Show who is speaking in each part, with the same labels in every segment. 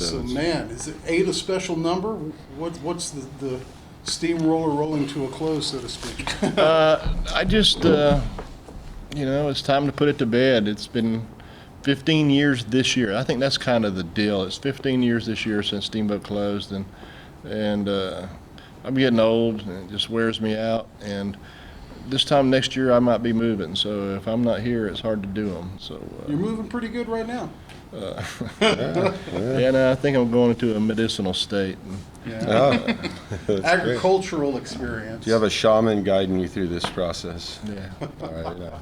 Speaker 1: episodes.
Speaker 2: So, man, is it 8 a special number? What's the steamroller rolling to a close, so to speak?
Speaker 1: I just, it's time to put it to bed. It's been 15 years this year. I think that's kind of the deal. It's 15 years this year since Steamboat closed, and I'm getting old, and it just wears me out. And this time next year, I might be moving. So if I'm not here, it's hard to do them. So
Speaker 2: You're moving pretty good right now.
Speaker 1: And I think I'm going into a medicinal state.
Speaker 2: Yeah. Agricultural experience.
Speaker 3: Do you have a shaman guiding you through this process?
Speaker 1: Yeah.
Speaker 3: All right.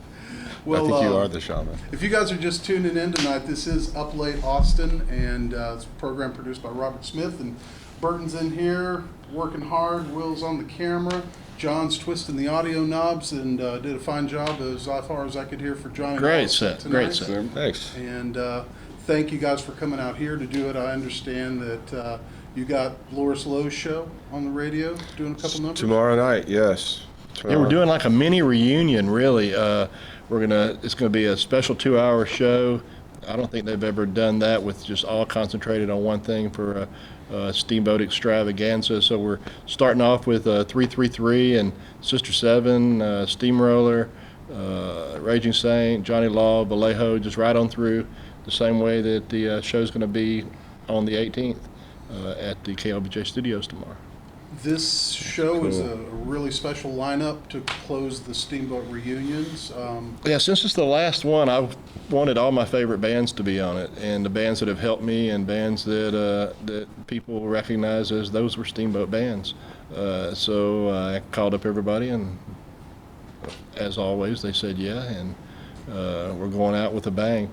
Speaker 2: Well,
Speaker 3: I think you are the shaman.
Speaker 2: If you guys are just tuning in tonight, this is UpLate Austin, and it's a program produced by Robert Smith, and Burton's in here working hard. Will's on the camera. John's twisting the audio knobs and did a fine job as far as I could hear for John.
Speaker 1: Great set.
Speaker 3: Thanks.
Speaker 2: And thank you guys for coming out here to do it. I understand that you got Loris Lowe's show on the radio, doing a couple numbers.
Speaker 3: Tomorrow night, yes.
Speaker 1: Yeah, we're doing like a mini reunion, really. It's gonna be a special 2-hour show. I don't think they've ever done that with just all concentrated on one thing for a steamboat extravaganza. So we're starting off with 333 and Sister Seven, Steamroller, Raging Saint, Johnny Law, Vallejo, just right on through the same way that the show's going to be on the 18th at the KLBJ Studios tomorrow.
Speaker 2: This show is a really special lineup to close the Steamboat reunions.
Speaker 1: Yeah, since it's the last one, I've wanted all my favorite bands to be on it, and the bands that have helped me, and bands that people recognize as those were Steamboat bands. So I called up everybody, and as always, they said yeah, and we're going out with a bang.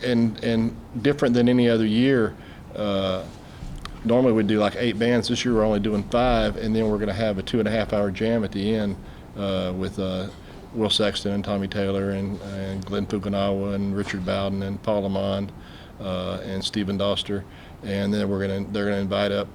Speaker 1: And different than any other year. Normally we'd do like 8 bands. This year we're only doing 5, and then we're going to have a 2.5-hour jam at the end with Will Sexton and Tommy Taylor and Glenn Fukunawa and Richard Bowden and Paul Lamond and Stephen Doster, and then they're gonna invite up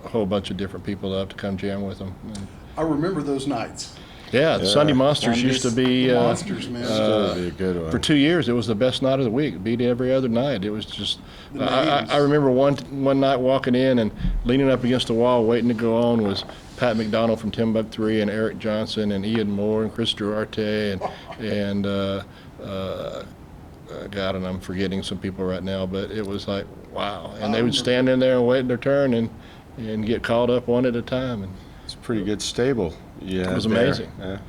Speaker 1: a whole bunch of different people up to come jam with them. And
Speaker 2: I remember those nights.
Speaker 1: yeah, the Sunday Monsters used to be
Speaker 2: Monsters, man.
Speaker 3: Be a good one.
Speaker 1: for 2 years. It was the best night of the week. It beat every other night. It was just. I remember one night walking in and leaning up against the wall, waiting to go on, was Pat McDonald from Timbuk3 and Eric Johnson and Ian Moore and Chris Duarte and God, and I'm forgetting some people right now, but it was like wow. And they would stand in there and wait their turn and get called up one at a time. And
Speaker 3: It's a pretty good stable. Yeah,
Speaker 1: it was amazing.
Speaker 3: Yeah.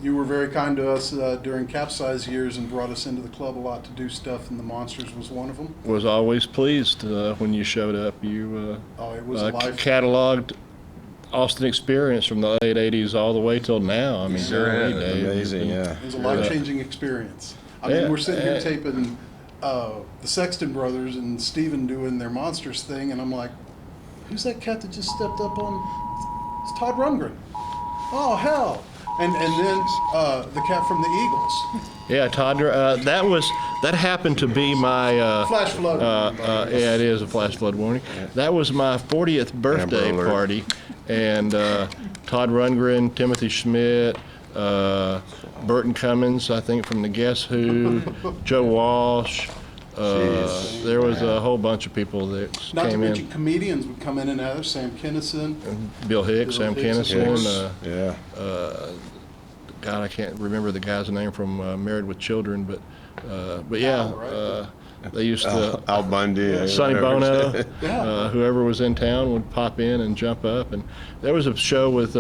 Speaker 2: You were very kind to us during CapZeyeZ years and brought us into the club a lot to do stuff, and the Monsters was one of them.
Speaker 1: Was always pleased when you showed up. You
Speaker 2: It was life.
Speaker 1: cataloged Austin experience from the late 80s all the way till now. I mean,
Speaker 4: Sure
Speaker 1: Gary
Speaker 4: is.
Speaker 1: Dave,
Speaker 3: Amazing, yeah.
Speaker 2: It was a life-changing experience. I mean,
Speaker 1: Yeah.
Speaker 2: we're sitting here taping the Sexton Brothers and Steven doing their Monsters thing, and I'm like, who's that cat that just stepped up on? It's Todd Rundgren. Oh, hell. And then the cat from the Eagles.
Speaker 1: Yeah, Todd. That happened to be my
Speaker 2: Flash flood.
Speaker 1: yeah, it is a flash flood warning. That was my 40th birthday
Speaker 3: Amber alert.
Speaker 1: party, and Todd Rundgren, Timothy Schmidt, Burton Cummins, I think from the Guess Who, Joe Walsh. There was a whole bunch of people that
Speaker 2: Not to
Speaker 1: came
Speaker 2: mention
Speaker 1: in.
Speaker 2: comedians would come in and out. Sam Kinison.
Speaker 1: Bill Hicks,
Speaker 2: Bill
Speaker 1: Sam
Speaker 2: Hicks, of
Speaker 1: Kinison.
Speaker 3: Yeah.
Speaker 1: God, I can't remember the guy's name from Married with Children, but yeah,
Speaker 2: Al, right?
Speaker 1: they used to.
Speaker 3: Al Bundy.
Speaker 1: Sonny Bono,
Speaker 2: Yeah.
Speaker 1: whoever was in town would pop in and jump up. And there was a show with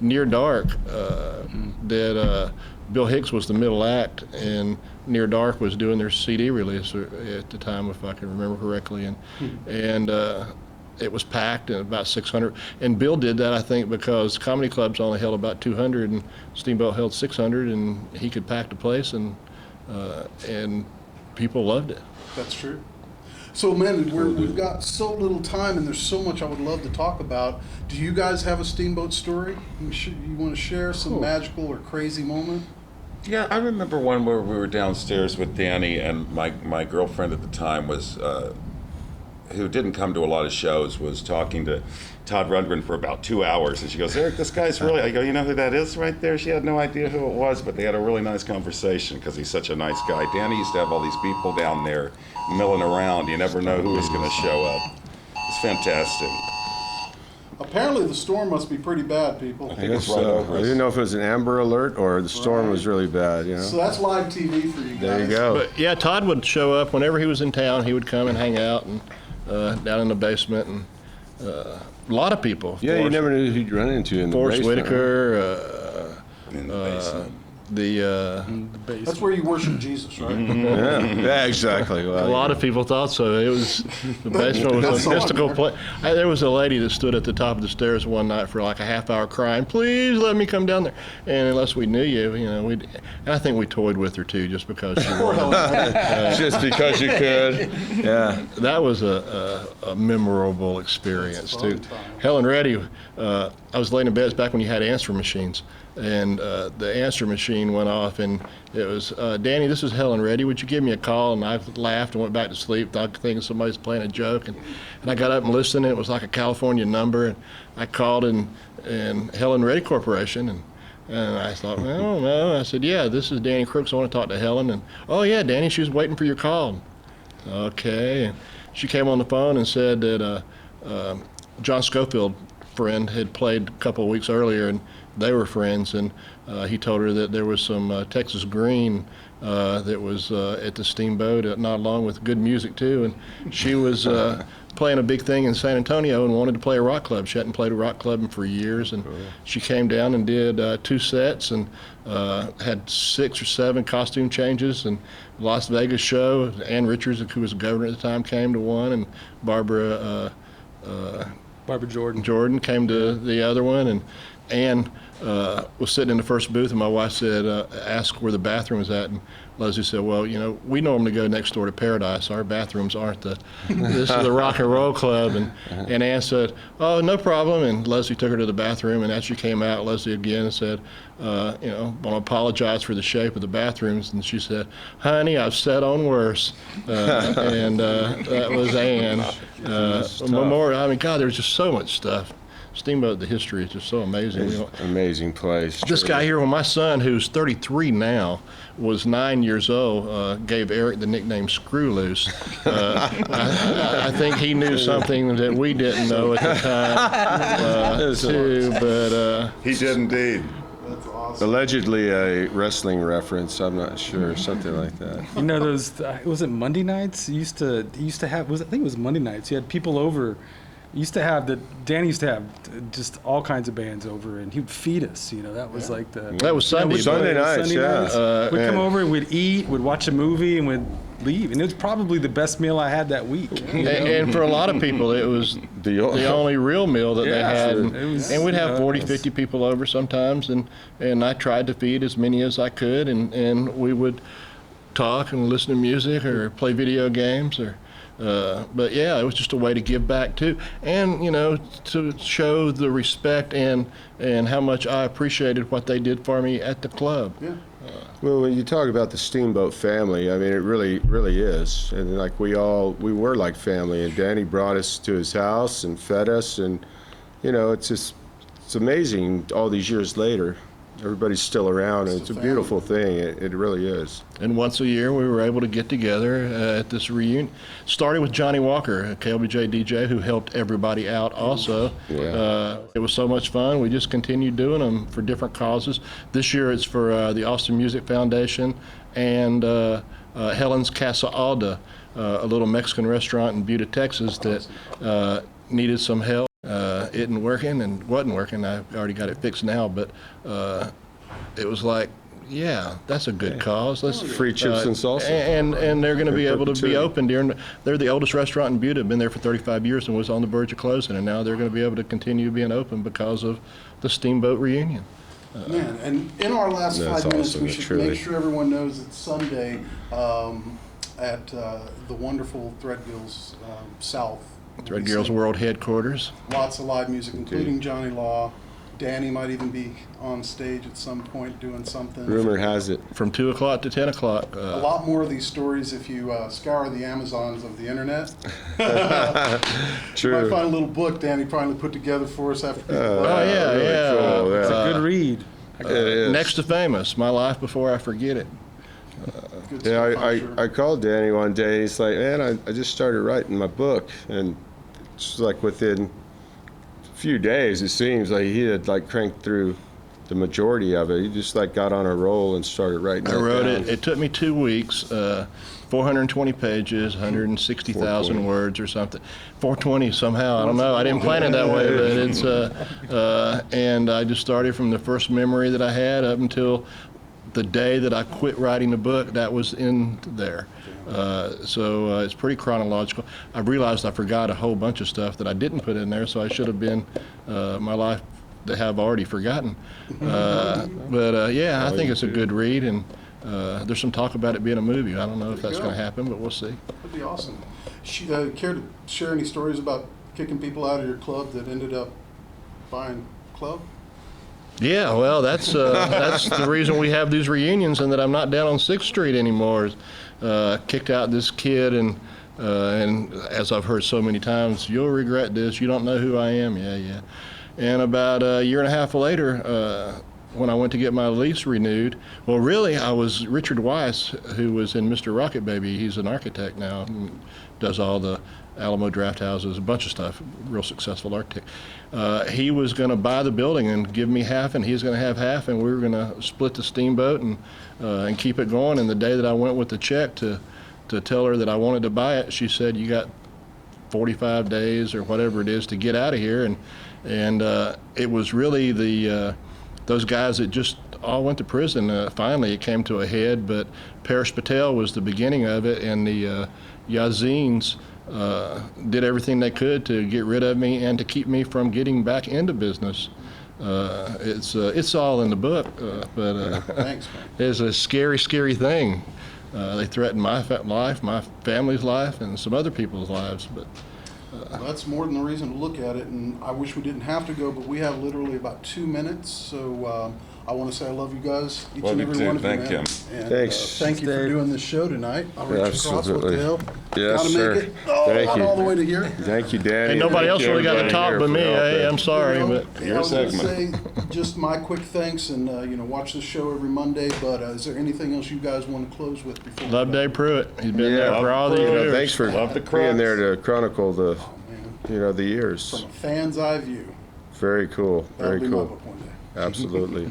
Speaker 1: Near Dark that Bill Hicks was the middle act, and Near Dark was doing their CD release at the time, if I can remember correctly. And it was packed, and about 600. And Bill did that, I think, because comedy clubs only held about 200, and Steamboat held 600, and he could pack the place, and people loved it.
Speaker 2: That's true. So, man, we've got so little time, and there's so much I would love to talk about. Do you guys have a Steamboat story you want to share, some magical or crazy moment?
Speaker 4: Yeah, I remember one where we were downstairs with Danny, and my girlfriend at the time was
Speaker 5: who didn't come to a lot of shows, was talking to Todd Rundgren for about 2 hours, and she goes, "Eric, this guy's really," I go, "You know who that is right there?" She had no idea who it was, but they had a really nice conversation because he's such a nice guy. Danny used to have all these people down there milling around. You never know who was going to show up. It's fantastic.
Speaker 2: Apparently the storm must be pretty bad, people.
Speaker 3: I guess
Speaker 5: right
Speaker 3: so.
Speaker 5: over
Speaker 3: I
Speaker 5: us.
Speaker 3: didn't know if it was an Amber Alert or the storm was really bad, you know?
Speaker 2: So that's live TV for you guys.
Speaker 3: There you go.
Speaker 1: But yeah, Todd would show up whenever he was in town. He would come and hang out and down in the basement, and a lot of people.
Speaker 3: Yeah, you never knew who you'd run into in the
Speaker 1: Forrest
Speaker 3: basement.
Speaker 1: Whitaker,
Speaker 5: In the basement.
Speaker 2: That's where you worship Jesus, right?
Speaker 3: Yeah, exactly. Well,
Speaker 1: a lot of people thought so. It was the basement was
Speaker 2: That's
Speaker 1: a
Speaker 2: the
Speaker 1: mystical
Speaker 2: one.
Speaker 1: place. There was a lady that stood at the top of the stairs one night for like a half hour crying, "Please let me come down there." And unless we knew you, and I think we toyed with her too, just because she
Speaker 2: Poor
Speaker 1: was.
Speaker 2: Helen.
Speaker 3: just because you could. Yeah.
Speaker 1: That was a memorable experience
Speaker 2: Fun
Speaker 1: too.
Speaker 2: time.
Speaker 1: Helen Reddy, I was laying in bed, it's back when you had answer machines, and the answer machine went off, and it was, "Danny, this is Helen Reddy, would you give me a call?" And I laughed and went back to sleep, thinking somebody's playing a joke, and I got up and listened, and it was like a California number, and I called and Helen Reddy Corporation, and I thought, well, I don't know. I said, "Yeah, this is Danny Crooks, I want to talk to Helen." And, "Oh yeah, Danny, she was waiting for your call." Okay, and she came on the phone and said that John Schofield friend had played a couple of weeks earlier, and they were friends, and he told her that there was some Texas Green that was at the Steamboat, not along with good music too, and she was playing a big thing in San Antonio and wanted to play a rock club. She hadn't played a rock club for years, and she came down and did 2 sets and had 6 or 7 costume changes, and Las Vegas show. Ann Richards, who was the governor at the time, came to one, and Barbara Jordan came to the other one, and Ann was sitting in the first booth, and my wife said, asked where the bathroom was at, and Leslie said, "Well, we normally go next door to Paradise. Our bathrooms aren't this is the rock and roll club." And Ann said, "Oh, no problem." And Leslie took her to the bathroom, and as she came out, Leslie again said, "Want to apologize for the shape of the bathrooms." And she said, "Honey, I've sat on worse." That was Ann. Memorial. I mean, God, there's just so much stuff. Steamboat, the history is just so amazing.
Speaker 3: Amazing place.
Speaker 1: This guy here, when my son, who's 33 now, was 9 years old, gave Eric the nickname Screw Loose. I think he knew something that we didn't know at the time, too, but...
Speaker 5: He did indeed.
Speaker 2: That's awesome.
Speaker 3: Allegedly a wrestling reference. I'm not sure. Something like that.
Speaker 6: You know those? Was it Monday nights? You used to have. I think it was Monday nights. You had people over. Danny used to have just all kinds of bands over, and he would feed us. That was like the.
Speaker 1: That was Sunday.
Speaker 3: Sunday nights, yeah.
Speaker 6: We'd come over and we'd eat, we'd watch a movie, and we'd leave. And it was probably the best meal I had that week.
Speaker 1: And for a lot of people, it was the only real meal that they had.
Speaker 3: sure.
Speaker 1: And we'd have 40, 50 people over sometimes, and I tried to feed as many as I could, and we would talk and listen to music or play video games but yeah, it was just a way to give back too, and to show the respect and how much I appreciated what they did for me at the club.
Speaker 2: Yeah.
Speaker 3: Well, when you talk about the Steamboat family, I mean, it really, really is. And like we were like family. And Danny brought us to his house and fed us, and it's amazing. All these years later, everybody's still around, and it's a beautiful thing. It really is.
Speaker 1: And once a year, we were able to get together at this reunion. Started with Johnny Walker, a KLBJ DJ, who helped everybody out also.
Speaker 3: Yeah.
Speaker 1: It was so much fun. We just continued doing them for different causes. This year, it's for the Austin Music Foundation and Helen's Casa Alda, a little Mexican restaurant in Buda, Texas that needed some help. It wasn't working. I already got it fixed now, but it was like, yeah, that's a good cause. Let's
Speaker 3: Free chips and salsa.
Speaker 1: And they're going to be able to be
Speaker 3: perpetuity.
Speaker 1: open they're the oldest restaurant in Buda, been there for 35 years and was on the verge of closing, and now they're going to be able to continue being open because of the Steamboat reunion.
Speaker 2: Man, and in our last
Speaker 3: That's
Speaker 2: 5 minutes,
Speaker 3: awesome,
Speaker 2: we
Speaker 3: it
Speaker 2: should
Speaker 3: truly-
Speaker 2: make sure everyone knows it's Sunday at the wonderful Threadgill's South.
Speaker 1: Red Girls World Headquarters.
Speaker 2: Lots of live music, including Johnny Law, Danny might even be on stage at some point doing something.
Speaker 3: Rumor has it.
Speaker 1: From 2 o'clock to 10 o'clock.
Speaker 2: A lot more of these stories if you scour the Amazons of the internet. You might
Speaker 3: True.
Speaker 2: find a little book Danny probably put together for us after.
Speaker 1: Oh, yeah,
Speaker 3: really
Speaker 1: yeah.
Speaker 3: cool,
Speaker 6: It's
Speaker 3: yeah.
Speaker 6: a good read.
Speaker 3: It is.
Speaker 1: Next to Famous, My Life Before I Forget It.
Speaker 2: Good
Speaker 3: Yeah,
Speaker 2: stuff, I'm sure.
Speaker 3: I called Danny one day. He's like, man, I just started writing my book, and it's like within a few days, it seems like he had like cranked through the majority of it. He just like got on a roll and started writing.
Speaker 1: I wrote it. It took me 2 weeks, 420 pages, 160,000
Speaker 3: 420.
Speaker 1: words or something. 420 somehow. I don't know. I didn't plan it that way, but it's and I just started from the first memory that I had up until the day that I quit writing the book. That was in there. So it's pretty chronological. I realized I forgot a whole bunch of stuff that I didn't put in there, so I should have been my life to have already forgotten. But yeah, I think it's a good read, and there's some talk about it being a movie. I don't know if
Speaker 2: There you
Speaker 1: that's
Speaker 2: go.
Speaker 1: going to happen, but we'll see.
Speaker 2: That'd be awesome. Care to share any stories about kicking people out of your club that ended up buying club?
Speaker 1: Yeah, well, that's the reason we have these reunions, and that I'm not down on 6th Street anymore. Kicked out this kid, and as I've heard so many times, you'll regret this. You don't know who I am. Yeah. And about a year and a half later, when I went to get my lease renewed, well, really, I was Richard Weiss, who was in Mr. Rocket Baby. He's an architect now, and does all the Alamo draft houses, a bunch of stuff, real successful architect. He was going to buy the building and give me half, and he's going to have half, and we were going to split the steamboat and keep it going. And the day that I went with the check to tell her that I wanted to buy it, she said, "You got 45 days or whatever it is to get out of here." And it was really those guys that just all went to prison. Finally, it came to a head, but Paresh Patel was the beginning of it, and the Yazins did everything they could to get rid of me and to keep me from getting back into business. It's all in the book, but
Speaker 2: Thanks, man.
Speaker 1: it's a scary, scary thing. They threatened my life, my family's life, and some other people's lives. But
Speaker 2: Well, that's more than a reason to look at it, and I wish we didn't have to go, but we have literally about 2 minutes, so I want to say I love you guys, each
Speaker 5: Love
Speaker 2: and
Speaker 5: you
Speaker 2: every
Speaker 5: too.
Speaker 2: one of you,
Speaker 5: Thank
Speaker 2: man.
Speaker 5: you.
Speaker 2: And,
Speaker 3: Thanks.
Speaker 2: thank you for
Speaker 6: Dave.
Speaker 2: doing this show tonight. I'll reach across. What
Speaker 3: Absolutely.
Speaker 2: the hell?
Speaker 3: Yes,
Speaker 2: Gotta
Speaker 3: sir.
Speaker 2: make it. Oh,
Speaker 3: Thank
Speaker 2: not
Speaker 3: you.
Speaker 2: all the way to here.
Speaker 3: Thank you, Danny.
Speaker 1: and nobody
Speaker 3: Thank
Speaker 1: else
Speaker 3: you,
Speaker 1: really got to
Speaker 3: everybody
Speaker 1: talk
Speaker 3: here
Speaker 1: but
Speaker 3: for
Speaker 1: me.
Speaker 3: helping.
Speaker 1: Hey, I'm sorry,
Speaker 2: You know,
Speaker 1: but
Speaker 2: I
Speaker 5: Your
Speaker 2: was gonna
Speaker 5: segment.
Speaker 2: say just my quick thanks, and watch the show every Monday. But is there anything else you guys want to close with before? we
Speaker 1: love
Speaker 2: go?
Speaker 1: Dave Pruitt. He's been there
Speaker 5: Love
Speaker 1: for all these
Speaker 5: Pruitt.
Speaker 1: years.
Speaker 3: Thanks for
Speaker 5: Love the
Speaker 3: being
Speaker 5: Crooks.
Speaker 3: there to chronicle the,
Speaker 2: Man,
Speaker 3: the years.
Speaker 2: from a fan's eye view.
Speaker 3: Very cool.
Speaker 2: That'll
Speaker 3: Very
Speaker 2: be my
Speaker 3: cool.
Speaker 2: book one day.
Speaker 3: Absolutely.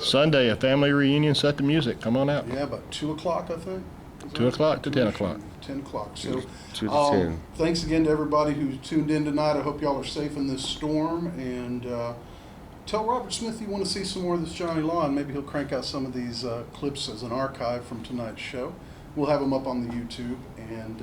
Speaker 1: Sunday, a family reunion. Set the music. Come on out.
Speaker 2: Yeah, about 2 o'clock, I think. Is
Speaker 1: 2
Speaker 2: that-
Speaker 1: o'clock to 10 o'clock.
Speaker 2: 10 o'clock. So,
Speaker 3: 2 to 10.
Speaker 2: thanks again to everybody who tuned in tonight. I hope y'all are safe in this storm. And tell Robert Smith you want to see some more of this Johnny Law, and maybe he'll crank out some of these clips as an archive from tonight's show. We'll have them up on the YouTube, and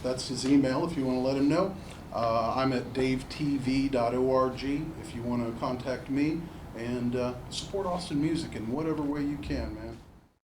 Speaker 2: that's his email if you want to let him know. I'm at davetv.org if you want to contact me, and support Austin music in whatever way you can, man.